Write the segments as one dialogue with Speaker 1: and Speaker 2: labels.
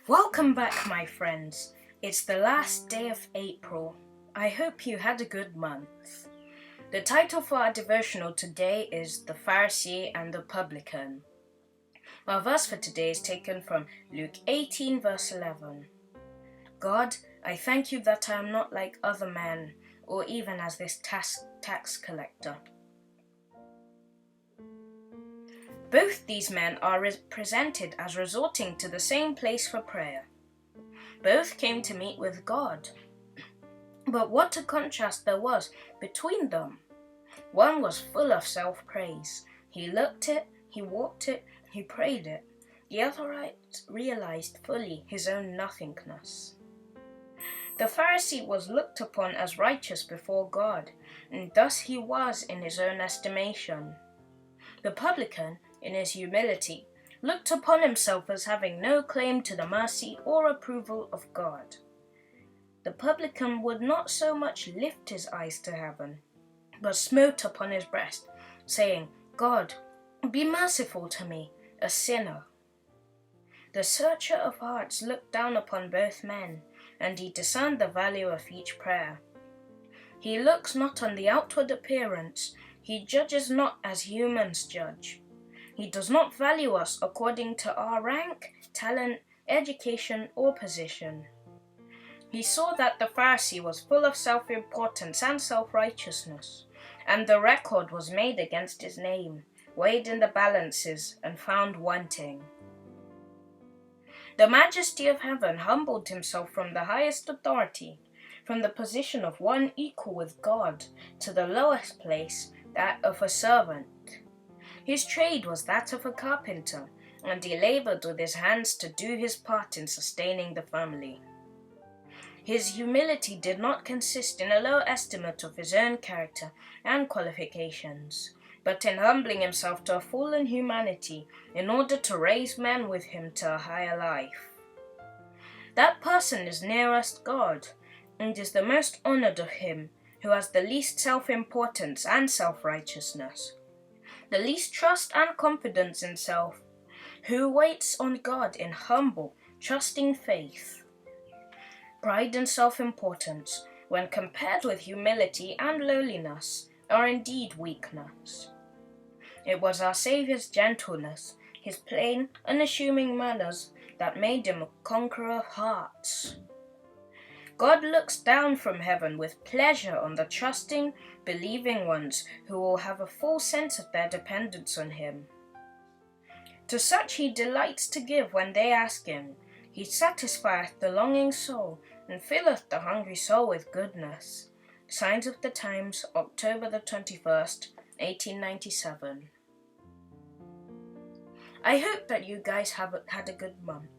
Speaker 1: Welcome back, my friends. It's the last day of April. I hope you had a good month. The title for our devotional today is The Pharisee and the Publican. Our verse for today is taken from Luke 18 verse 11. God, I thank you that I am not like other men, or even as this tax collector. Both these men are presented as resorting to the same place for prayer. Both came to meet with God. But what a contrast there was between them. One was full of self-praise. He looked it, he walked it, he prayed it. The other realized fully his own nothingness. The Pharisee was looked upon as righteous before God, and thus he was in his own estimation. The publican, in his humility, looked upon himself as having no claim to the mercy or approval of God. The publican would not so much lift his eyes to heaven, but smote upon his breast, saying, God, be merciful to me, a sinner. The searcher of hearts looked down upon both men, and he discerned the value of each prayer. He looks not on the outward appearance, he judges not as humans judge. He does not value us according to our rank, talent, education, or position. He saw that the Pharisee was full of self-importance and self-righteousness, and the record was made against his name, weighed in the balances, and found wanting. The majesty of heaven humbled himself from the highest authority, from the position of one equal with God, to the lowest place, that of a servant. His trade was that of a carpenter, and he labored with his hands to do his part in sustaining the family. His humility did not consist in a low estimate of his own character and qualifications, but in humbling himself to a fallen humanity in order to raise men with him to a higher life. That person is nearest God, and is the most honored of him who has the least self-importance and self-righteousness, the least trust and confidence in self, who waits on God in humble, trusting faith. Pride and self-importance, when compared with humility and lowliness, are indeed weakness. It was our Saviour's gentleness, his plain, unassuming manners, that made him a conqueror of hearts. God looks down from heaven with pleasure on the trusting, believing ones who will have a full sense of their dependence on him. To such he delights to give when they ask him. He satisfieth the longing soul, and filleth the hungry soul with goodness. Signs of the Times, October the 21st, 1897. I hope that you guys have had a good month.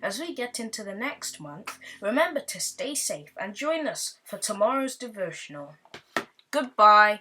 Speaker 1: As we get into the next month, remember to stay safe and join us for tomorrow's devotional. Goodbye.